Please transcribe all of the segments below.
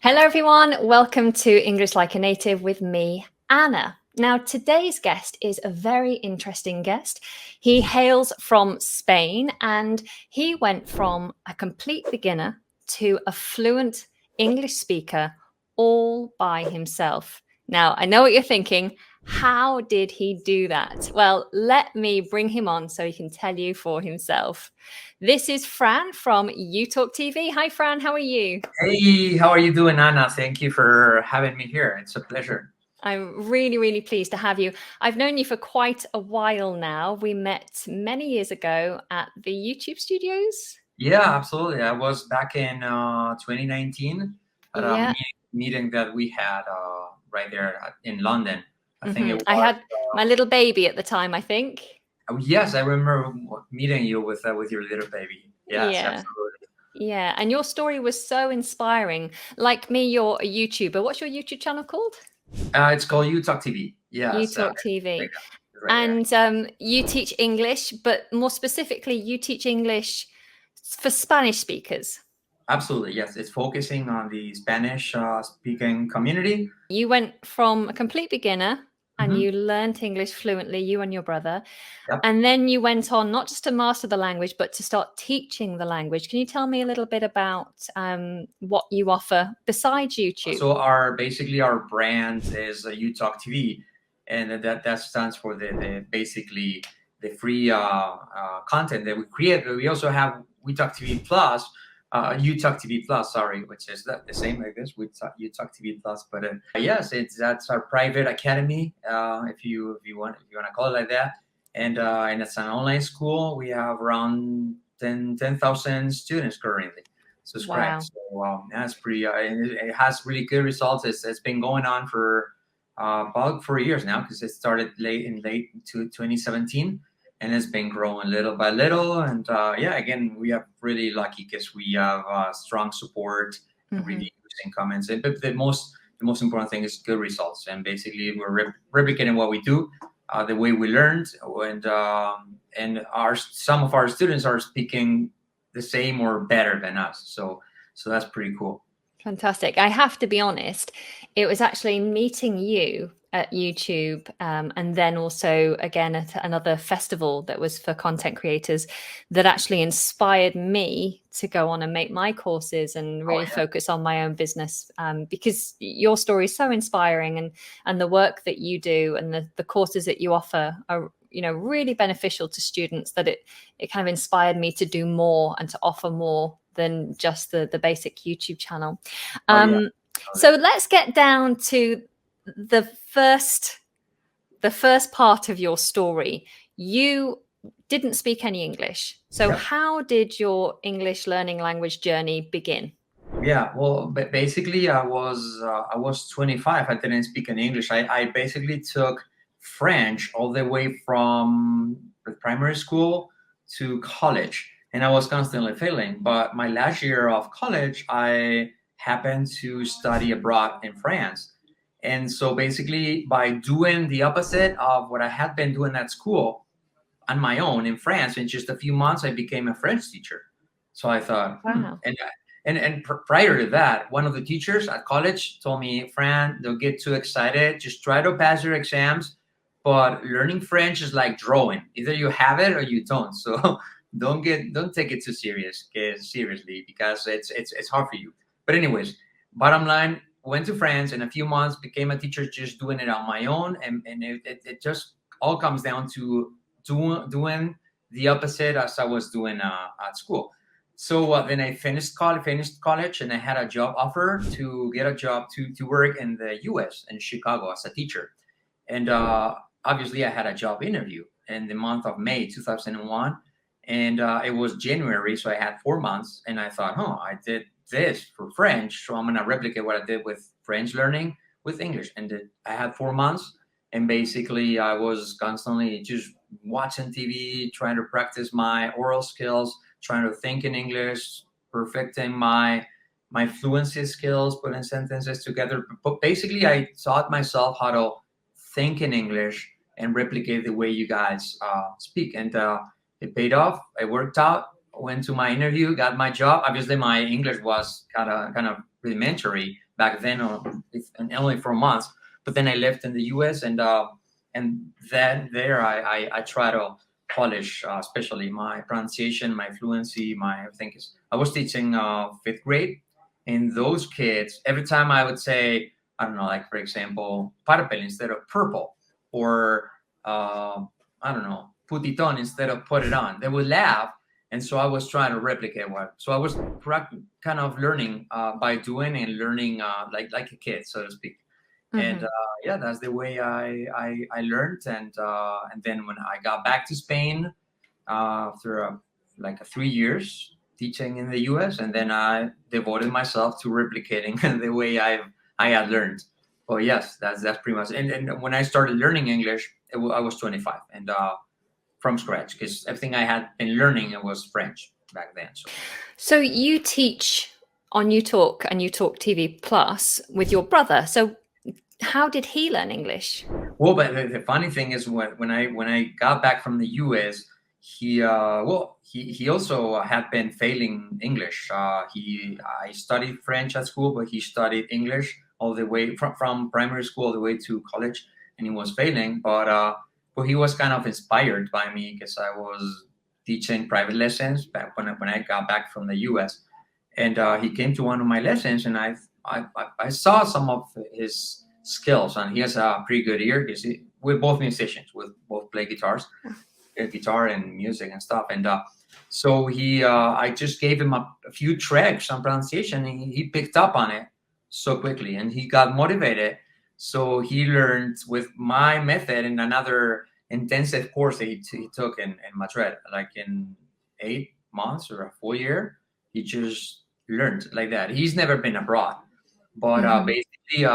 Hello, everyone. Welcome to English Like a Native with me, Anna. Now, today's guest is a very interesting guest. He hails from Spain and he went from a complete beginner to a fluent English speaker all by himself. Now, I know what you're thinking. How did he do that? Well, let me bring him on so he can tell you for himself. This is Fran from YouTalk TV. Hi, Fran. How are you? Hey, how are you doing, Anna? Thank you for having me here. It's a pleasure. I'm really, really pleased to have you. I've known you for quite a while now. We met many years ago at the YouTube studios. Yeah, absolutely. I was back in 2019 at a Yeah. meeting that we had right there in London. I think it I was. had my little baby at the time, I think. Oh, yes, I remember meeting you with your little baby. Yes, Yeah. absolutely. Yeah. And your story was so inspiring. Like me, you're a YouTuber. What's your YouTube channel called? It's called YouTalk TV. Yes, YouTalk right TV. right there. And you teach English, but more specifically, you teach English for Spanish speakers. Absolutely, yes. It's focusing on the Spanish speaking community. You went from a complete beginner and Hmm. you learned English fluently, you and your brother. Yep. And then you went on not just to master the language, but to start teaching the language. Can you tell me a little bit about what you offer besides YouTube? So basically our brand is YouTalk TV, and that stands for the basically the free content that we create. But we also have YouTalk TV Plus, YouTalk TV Plus, sorry, which is the same, I guess, with YouTalk TV Plus. But yes, that's our private academy, if you want to call it like that, and it's an online school. We have around 10,000 students currently subscribed. Wow. So that's pretty. It has really good results. It's been going on for about 4 years now because it started late to 2017, and it's been growing little by little. And yeah, again, we are really lucky because we have strong support and Hmm. reviews and comments. But the most important thing is good results. And basically, we're replicating what we do. The way we learned, and some of our students are speaking the same or better than us. So that's pretty cool. Fantastic. I have to be honest, it was actually meeting you at YouTube and then also again at another festival that was for content creators that actually inspired me to go on and make my courses and Oh really yeah. focus on my own business because your story is so inspiring and the work that you do and the courses that you offer are really beneficial to students that it kind of inspired me to do more and to offer more than just the basic YouTube channel. Oh yeah. So Totally. let's get down to the first part of your story. You didn't speak any English. So Yep. how did your English learning language journey begin? Yeah. Well, basically, I was 25. I didn't speak any English. I basically took French all the way from the primary school to college, and I was constantly failing. But my last year of college, I happened to study abroad in France. And so basically, by doing the opposite of what I had been doing at school, on my own in France, in just a few months, I became a French teacher. So I thought, Wow. and prior to that, one of the teachers at college told me, Fran, don't get too excited. Just try to pass your exams. But learning French is like drawing. Either you have it or you don't. So don't take it too seriously because it's hard for you. But anyways, bottom line, went to France in a few months, became a teacher just doing it on my own, and it just all comes down to doing the opposite as I was doing at school. So then I finished college, and I had a job offer to get a job to work in the U.S. in Chicago as a teacher. And obviously, I had a job interview in the month of May 2001, and it was January, so I had 4 months. And I thought, I did this for French, so I'm gonna replicate what I did with French learning with English. And I had 4 months, and basically, I was constantly just watching TV, trying to practice my oral skills, trying to think in English, perfecting my fluency skills, putting sentences together. But basically, I taught myself how to think in English and replicate the way you guys speak. And it paid off. It worked out. Went to my interview, got my job. Obviously, my English was kind of rudimentary back then, and only for months. But then I lived in the U.S. and then there I try to polish, especially my pronunciation, my fluency, my everything. Is I was teaching fifth grade, and those kids every time I would say, I don't know, like for example, papel instead of purple, or I don't know, putiton instead of put it on, they would laugh. And so I was trying to replicate what. So I was kind of learning by doing and learning like a kid, so to speak. And yeah, that's the way I learned. And then when I got back to Spain after like 3 years teaching in the U.S., and then I devoted myself to replicating the way I had learned. Oh yes, that's pretty much. And when I started learning English, I was 25, and from scratch, because everything I had been learning it was French back then. So you teach on YouTalk and YouTalk TV Plus with your brother. So how did he learn English? Well, but the funny thing is when I got back from the U.S., he also had been failing English. I studied French at school, but he studied English all the way from primary school all the way to college, and he was failing. But he was kind of inspired by me because I was teaching private lessons back when I got back from the U.S. And he came to one of my lessons, and I saw some of his skills, and he has a pretty good ear because we're both musicians. We both play guitar and music and stuff. And so I just gave him a few tricks on pronunciation, and he picked up on it so quickly, and he got motivated. So he learned with my method in another intensive course that he took in Madrid, like in 8 months or a full year. He just learned like that. He's never been abroad, but basically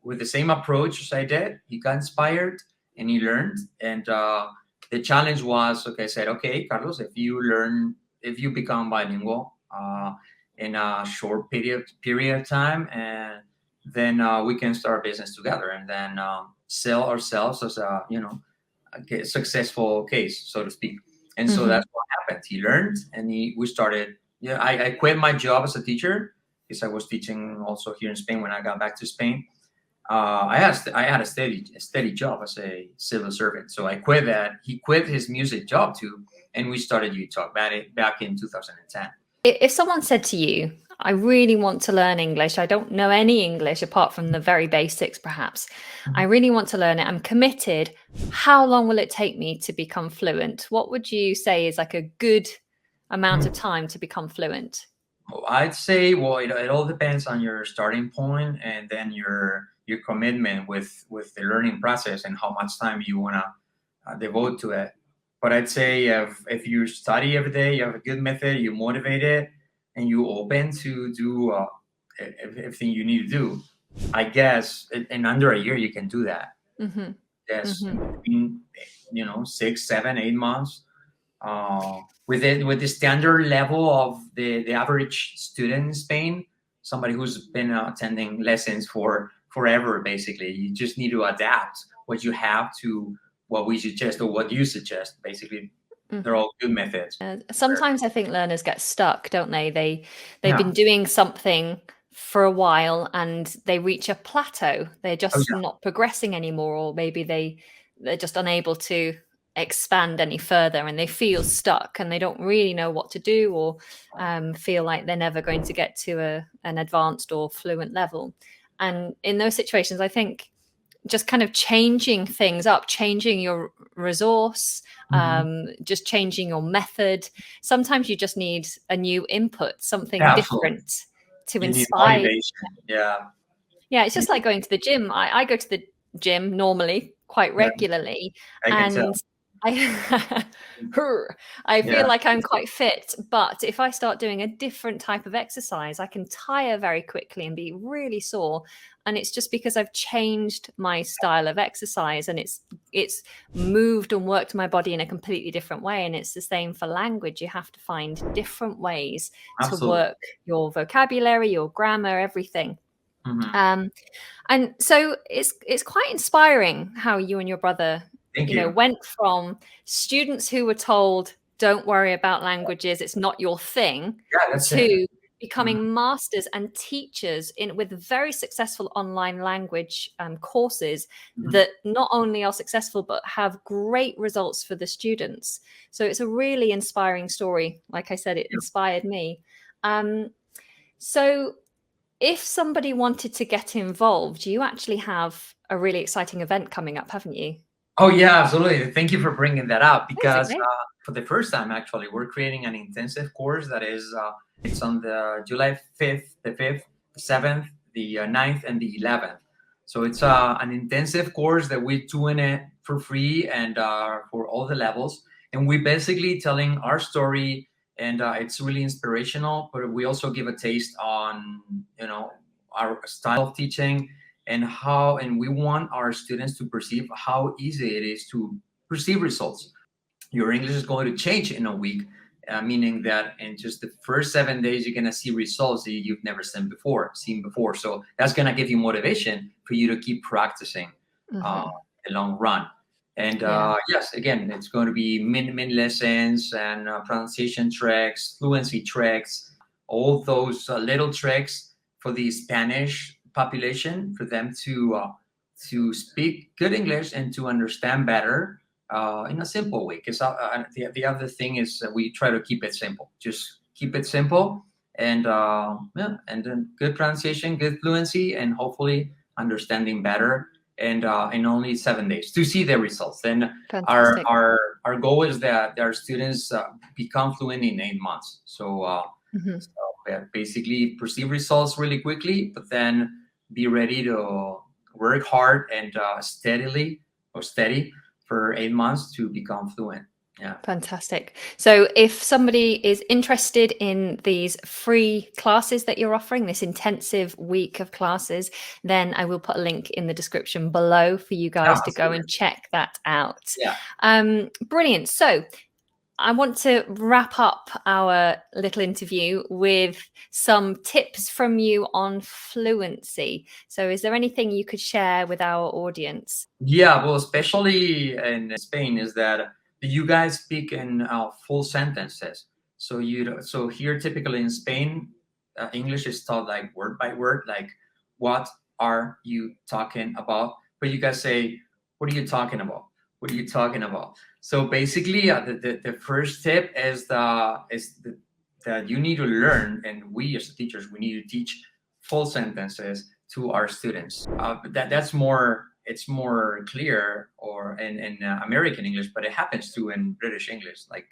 with the same approach as I did, he got inspired and he learned. And the challenge was, okay, I said, okay, Carlos, if you become bilingual in a short period of time, and then we can start a business together, and then sell ourselves as a successful case, so to speak. And so that's what happened. He learned, and we started. Yeah, I quit my job as a teacher because I was teaching also here in Spain. When I got back to Spain, I had a steady job as a civil servant. So I quit that. He quit his music job too, and we started YouTalk back in 2010. If someone said to you, I really want to learn English, I don't know any English apart from the very basics, perhaps. I really want to learn it. I'm committed. How long will it take me to become fluent? What would you say is like a good amount of time to become fluent? I'd say, well, it all depends on your starting point, and then your commitment with the learning process and how much time you want to devote to it. But I'd say if you study every day, you have a good method, you motivate it, and you open to do everything you need to do, I guess in under a year you can do that. Yes, in 6, 7, 8 months. With the standard level of the average student in Spain, somebody who's been attending lessons for forever, basically. You just need to adapt what you have to what we suggest or what you suggest. Basically, they're all good methods. Sometimes I think learners get stuck, don't they? They've been doing something for a while and they reach a plateau. They're just not progressing anymore, or maybe they're just unable to expand any further, and they feel stuck and they don't really know what to do, or feel like they're never going to get to an advanced or fluent level. And in those situations, I think just kind of changing things up, changing your resource, just changing your method. Sometimes you just need a new input, something different to inspire. Yeah, it's just like going to the gym. I go to the gym normally quite regularly, and I feel like I'm quite fit, but if I start doing a different type of exercise, I can tire very quickly and be really sore. And it's just because I've changed my style of exercise, and it's moved and worked my body in a completely different way. And it's the same for language. You have to find different ways to work your vocabulary, your grammar, everything. And so it's quite inspiring how you and your brother went from students who were told, don't worry about languages, it's not your thing, to becoming masters and teachers with very successful online language courses that not only are successful but have great results for the students. So it's a really inspiring story. Like I said, it inspired me. So if somebody wanted to get involved, you actually have a really exciting event coming up, haven't you? Oh yeah, absolutely. Thank you for bringing that up, That's because okay. for the first time, actually, we're creating an intensive course that is it's on the July 5th, the 5th, the 7th, the 9th, and the 11th. So it's an intensive course that we're doing it for free and for all the levels. And we basically telling our story, and it's really inspirational. But we also give a taste on our style of teaching, and we want our students to perceive how easy it is to perceive results. Your English is going to change in a week, meaning that in just the first 7 days you're going to see results that you've never seen before. So that's going to give you motivation for you to keep practicing the long run. And yes, again, it's going to be min lessons and pronunciation tricks, fluency tricks, all those little tricks for the Spanish population, for them to speak good English and to understand better in a simple way. Because the other thing is that we try to keep it simple. Just keep it simple, and and then good pronunciation, good fluency, and hopefully understanding better. And in only 7 days to see the results. Then our Fantastic. our goal is that our students become fluent in 8 months. So basically perceive results really quickly, but then be ready to work hard and steady for 8 months to become fluent. Yeah. Fantastic. So if somebody is interested in these free classes that you're offering, this intensive week of classes, then I will put a link in the description below for you guys to go and check that out. Yeah. Brilliant. So I want to wrap up our little interview with some tips from you on fluency. So is there anything you could share with our audience? Yeah, well, especially in Spain, is that you guys speak in full sentences. So here, typically in Spain, English is taught like word by word, like what are you talking about? But you guys say, what are you talking about? What are you talking about? So basically, the first tip is that you need to learn, and we as teachers, we need to teach full sentences to our students. That's more, it's more clear or in American English, but it happens too in British English. Like,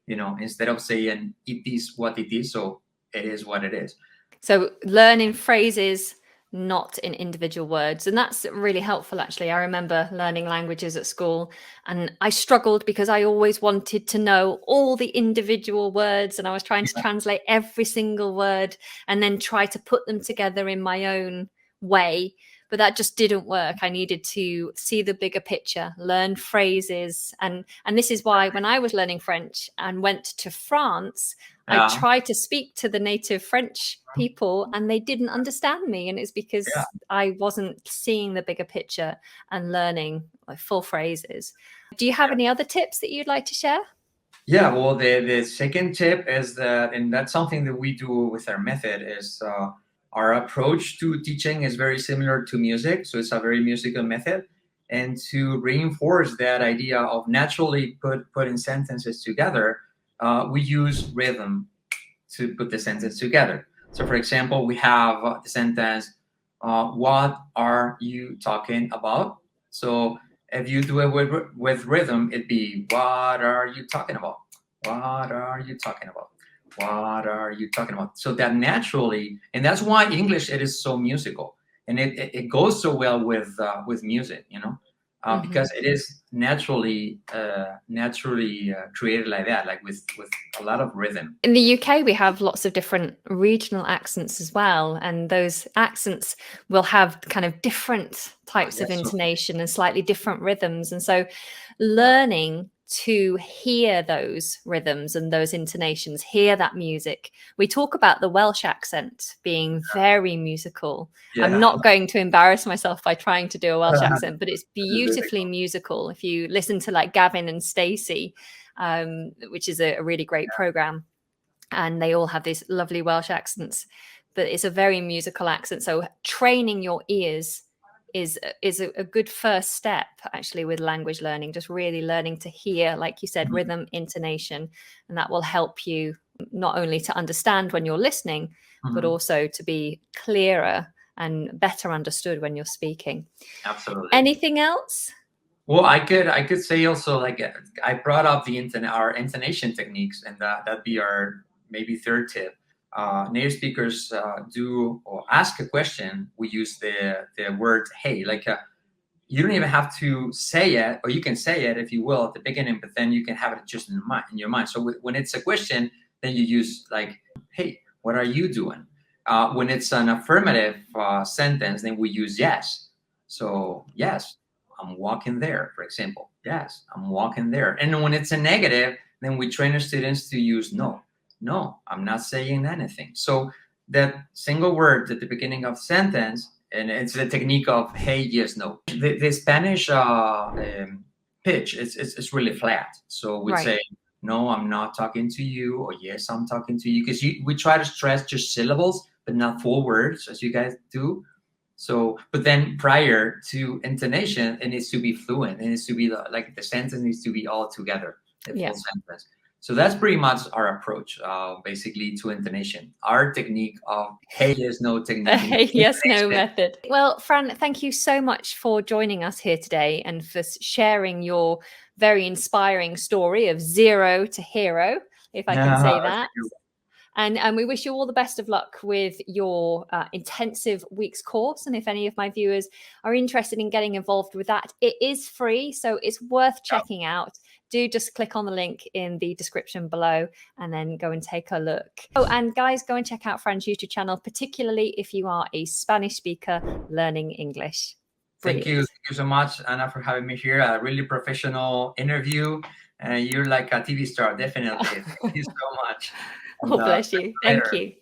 instead of saying it is what it is, so it is what it is. So learning phrases, not in individual words. And that's really helpful, actually. I remember learning languages at school and I struggled because I always wanted to know all the individual words and I was trying to translate every single word and then try to put them together in my own way. But that just didn't work. I needed to see the bigger picture, learn phrases. And this is why when I was learning French and went to France, I Yeah. tried to speak to the native French people and they didn't understand me. And it's because Yeah. I wasn't seeing the bigger picture and learning like full phrases. Do you have any other tips that you'd like to share? Yeah, well, the second tip is that, and that's something that we do with our method, is our approach to teaching is very similar to music. So it's a very musical method. And to reinforce that idea of naturally putting sentences together, we use rhythm to put the sentence together. So, for example, we have the sentence, what are you talking about? So if you do it with rhythm, it'd be, what are you talking about? What are you talking about? What are you talking about? So that naturally, and that's why English, it is so musical, and it goes so well with music, because it is naturally created like that, like with a lot of rhythm. In the UK, we have lots of different regional accents as well. And those accents will have kind of different types of Yes, so, intonation and slightly different rhythms. And so learning to hear those rhythms and those intonations, hear that music. We talk about the Welsh accent being very musical. yeah. I'm not going to embarrass myself by trying to do a Welsh Uh, accent, but it's beautifully musical. If you listen to like Gavin and Stacey, which is a really great program. and they all have these lovely Welsh accents, but it's a very musical accent. So training your ears is a good first step actually with language learning, just really learning to hear, like you said, rhythm, intonation, and that will help you not only to understand when you're listening, but also to be clearer and better understood when you're speaking. Absolutely. Anything else? Well, I could say also, like, I brought up our intonation techniques, and that'd be our maybe third tip. Native speakers do or ask a question. We use the word "hey," like you don't even have to say it, or you can say it if you will at the beginning, but then you can have it just in your mind. So when it's a question, then you use like, "Hey, what are you doing?" When it's an affirmative sentence, then we use yes. So yes, I'm walking there, for example. Yes, I'm walking there. And when it's a negative, then we train our students to use no. No, I'm not saying anything. So that single word at the beginning of the sentence, and it's the technique of hey, yes, no. The Spanish pitch is really flat. So we'd say, no, I'm not talking to you, or yes, I'm talking to you, because we try to stress just syllables, but not full words, as you guys do. So, but then prior to intonation, it needs to be fluent. It needs to be like the sentence needs to be all together, the full sentence. So that's pretty much our approach, basically, to intonation. Our technique of hey, yes, no technique. Hey, yes, no method. Well, Fran, thank you so much for joining us here today and for sharing your very inspiring story of zero to hero, if I can say that. And we wish you all the best of luck with your intensive week's course. And if any of my viewers are interested in getting involved with that, it is free, so it's worth checking out. Do just click on the link in the description below and then go and take a look. Oh, and guys, go and check out Fran's YouTube channel, particularly if you are a Spanish speaker learning English. Brilliant. Thank you so much, Anna, for having me here. A really professional interview. You're like a TV star, definitely. Thank you so much. Oh, bless you. Thank you.